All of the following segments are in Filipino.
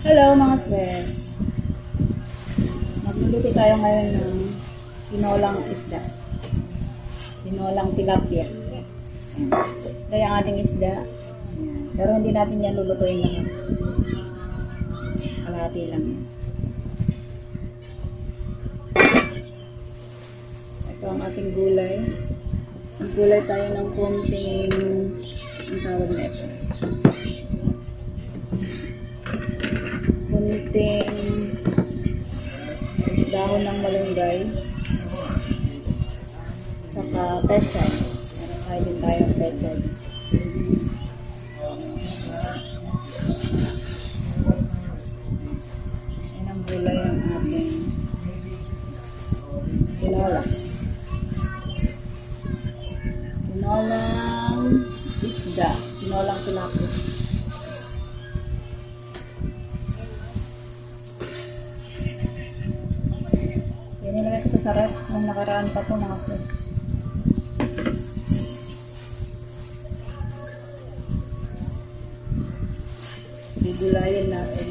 Hello mga sis. Magluluto tayo ngayon ng tinolang isda. Tinolang tilapia. Ayan. Ito yung ating isda. Ayan. Pero hindi natin yan lulutuin lang. Kalahati lang yan. Ito ang ating gulay. Maggulay tayo ng konting ang tawag na ito. Konting dahon ng malunggay. Saka pechay. Meron tayo din tayong pechay. Yan ang gulay ng ating tinola. Tinolang isda. Tinolang tilapia. Yan, nilagay ko ito sa ref nung nakaraan pa po mga sis. Gulayin natin.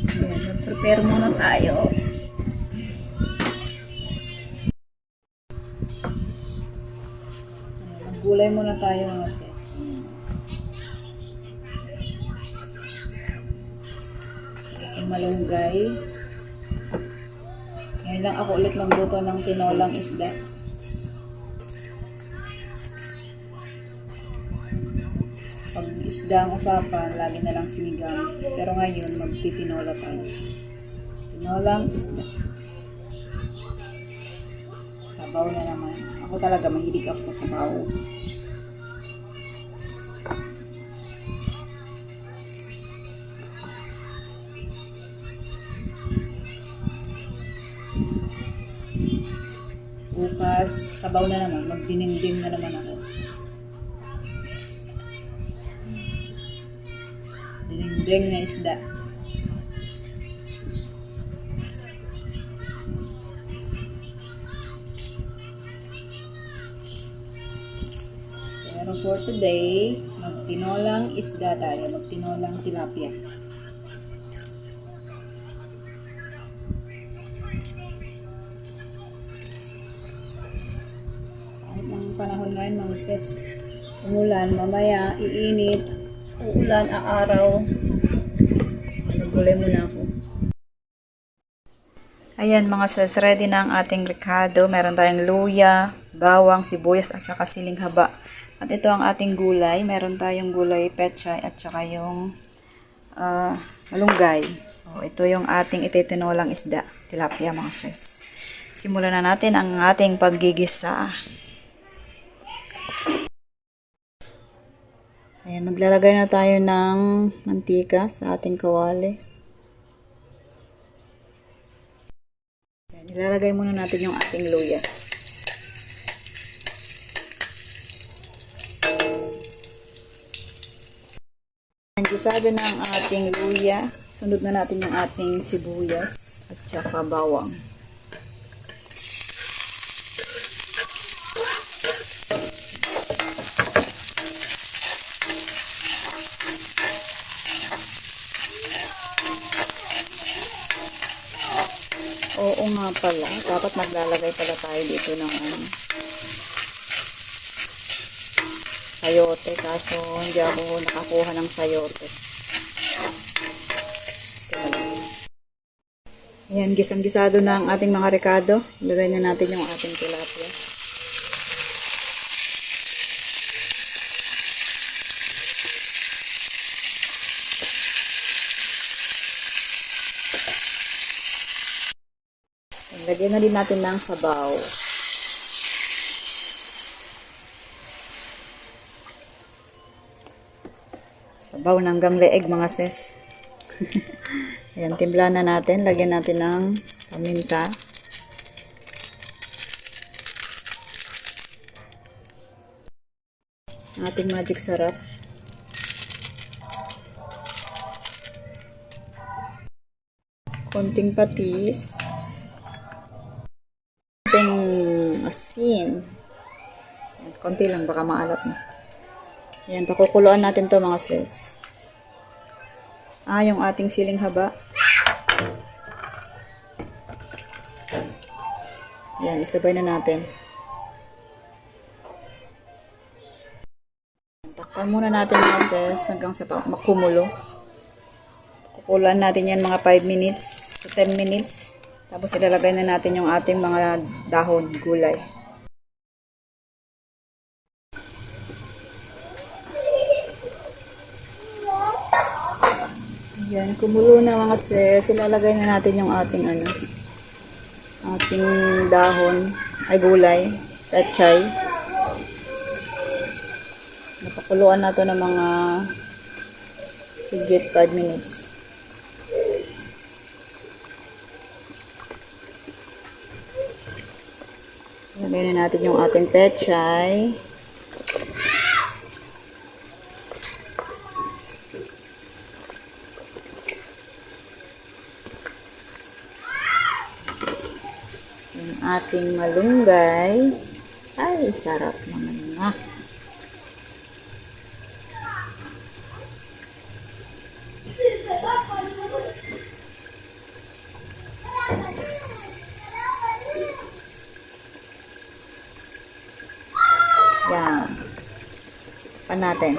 Ayan, mag-prepare muna tayo. Ayan, maggulay muna tayo mga sis. Ating malunggay. Ngayon lang ako ulit magluto ng tinolang isda. Pag isda ang usapan, lagi na lang sinigang. Pero ngayon, magtitinola tayo. Tinolang isda. Sabaw na naman. Ako talaga, mahilig ako sa sabaw. Bukas, sabaw na naman. Magdinimdim na naman ako. Dinimdim na isda. Pero for today, magtinolang isda tayo. Magtinolang tilapia. Panahon ngayon mga sis, umulan, mamaya iinit, uulan, aaraw. Nagulay muna ako. Ayan mga sis, ready na ang ating ricado. Meron tayong luya, bawang, sibuyas at saka siling haba. At ito ang ating gulay. Meron tayong gulay pechay at saka yung malunggay. Ito yung ating ititinolang isda, tilapia mga sis. Simulan na natin ang ating paggigisa. Ayan, maglalagay na tayo ng mantika sa ating kawali. Ayan, ilalagay muna natin yung ating luya. Gisado na ang ating luya. Sunod na natin yung ating sibuyas at saka bawang. Oo nga pala, dapat maglalagay pala tayo dito ng sayote, kaso hindi ako nakakuha ng sayote. Ayan, gisang-gisado na ang ating mga ricado. Ilagay na natin yung ating tilapia. Lagyan na din natin ng sabaw. Sabaw ng leeg mga sis. Ayan, timpla na natin. Lagyan natin ng paminta. Ating magic sarap. Konting patis. Konting asin. Yan, konti lang, baka maalat na. Yan, pakukuluan natin to mga sis. Yung ating siling haba. Yan, isabay na natin. Takpan muna natin mga sis hanggang sa makumulo. Kukuluan natin yan mga 5 minutes to 10 minutes. Tapos ilalagay na natin yung ating mga dahon, gulay. Yan, kumulo na mga sis. Ilalagay na natin yung ating ating dahon, ay gulay, pechay. Napakuluan na ito ng mga higit 5 minutes. Lagay na natin yung ating pechay. Yung ating malunggay. Ay, sarap naman na. Yan. Pa natin.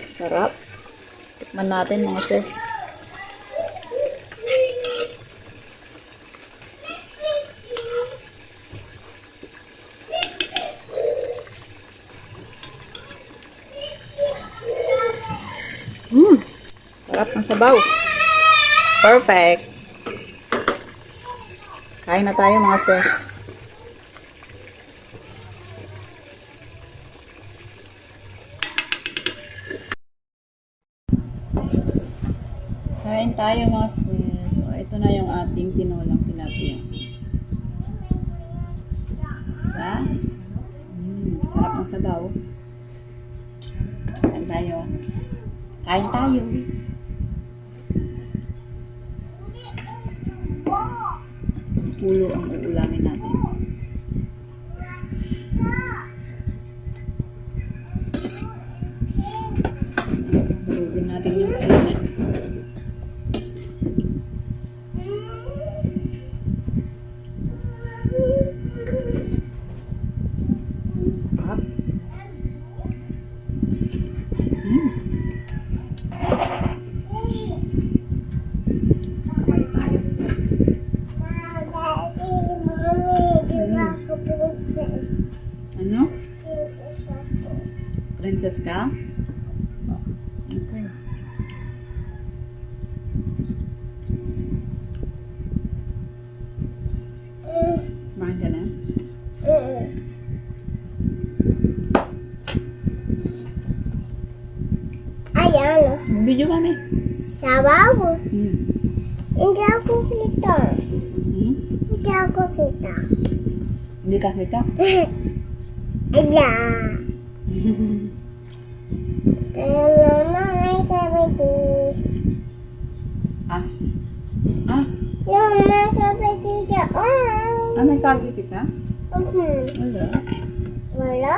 Sarap. Tikman natin mga sis. Sarap ng sabaw. Perfect. Kain na tayo mga sis. Kain tayo mga sis. So, ito na yung ating tinolang tilapia. Diba? Sarap ng sabaw. Kain tayo. Kain tayo. Ulo ang uulamin natin. Durugin natin yung sili. Sarap. Kamay tayo. Ano? Princess ka? Okay. Kumain ka na? Ayan. Video kami. Sabaw. Hindi ako kita. Hindi ako kita. Hindi ka kita? Ayan. Kaya mama ay kabiti. Mama kabiti dyan. May kabiti ka? Wala. Wala?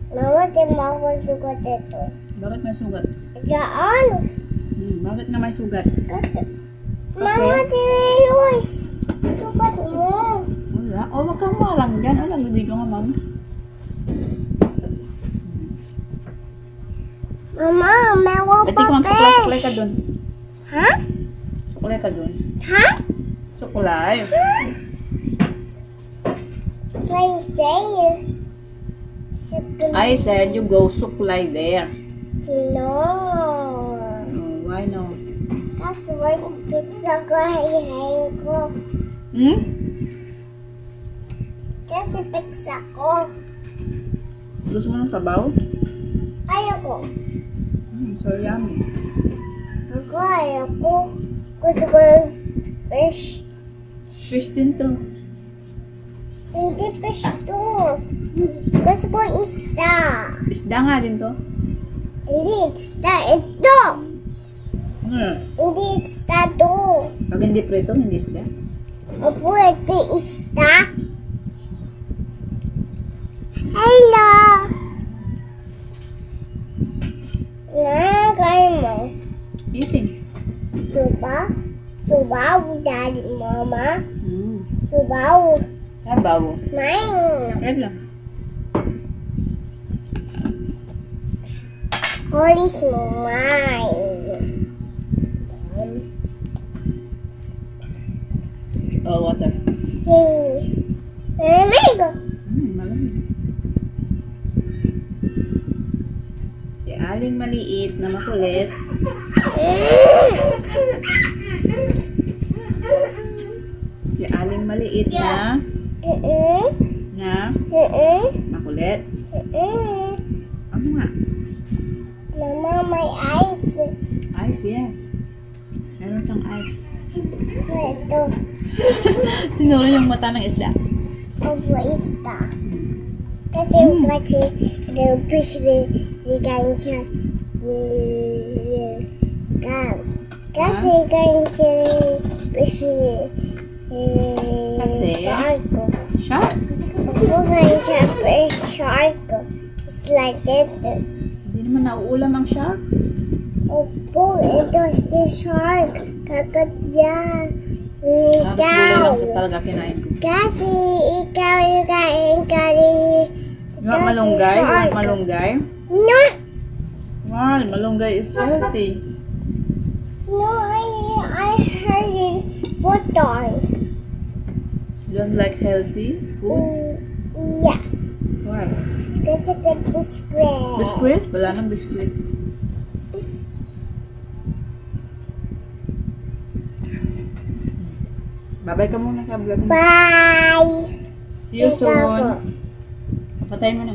Mama, di mo ako sugat ito. Bakit may sugat? Gaan. Bakit nga may sugat? Kasi. Mama, di Luis. Sugat mo. Wala. Wag kang marang dyan. Nagbibidyo nga, ma'am. Mama, meron Pati pa ko, suklay ka dun. Ha? Suklay ka dun. Ha? Suklay. What you say? I said you go suklay there. No. Oh, why no? Kasi may pizza ko hihayin ko. Hmm? Kasi pizza ko. Gusto mo ng sabaw? Ayoko. So yummy. Ayoko. Gusto ko yung fish. Fish din to. Hindi fish to. Gusto ko isda. Isda nga din to. Hindi isda. Ito. Hindi isda to. Pag hindi prito, hindi isda. Opo, ito isda. Hello. Nakakain mo. Eating. Suba. Subaw, daddy, mama. Mm. Subaw. Sabaw. Mine. Red lang. Holy smile. Oh, water. See. Amigo. Malamig. Si Aling maliit na makulit. Si Aling maliit na makulit. Ano nga? Mama, may ice. Ice, yeah. Meron siyang ice. Ito. Tinuro yung mata ng isda. Opo, isda. Kasi the fish galing siya. Kasi galing siya fish Kasi? shark. Shark? Opo, galing siya fish shark. It's like it. Hindi naman nauulam ang shark. Opo, ito si shark. Kakat yan. Tapos gulay Ikaw. lang talaga kinain ko. Kasi ikaw yung kain ka rin. You want malunggay? You want malunggay? No! Wow, malunggay is healthy. No, I heard it butter. You don't like healthy food? Yes. Why? Kasi get this square. Biscuit? Wala nang biscuit. Bye-bye ka muna ka vlog mo. Bye! See you Ikaw soon. po. Patay mo na.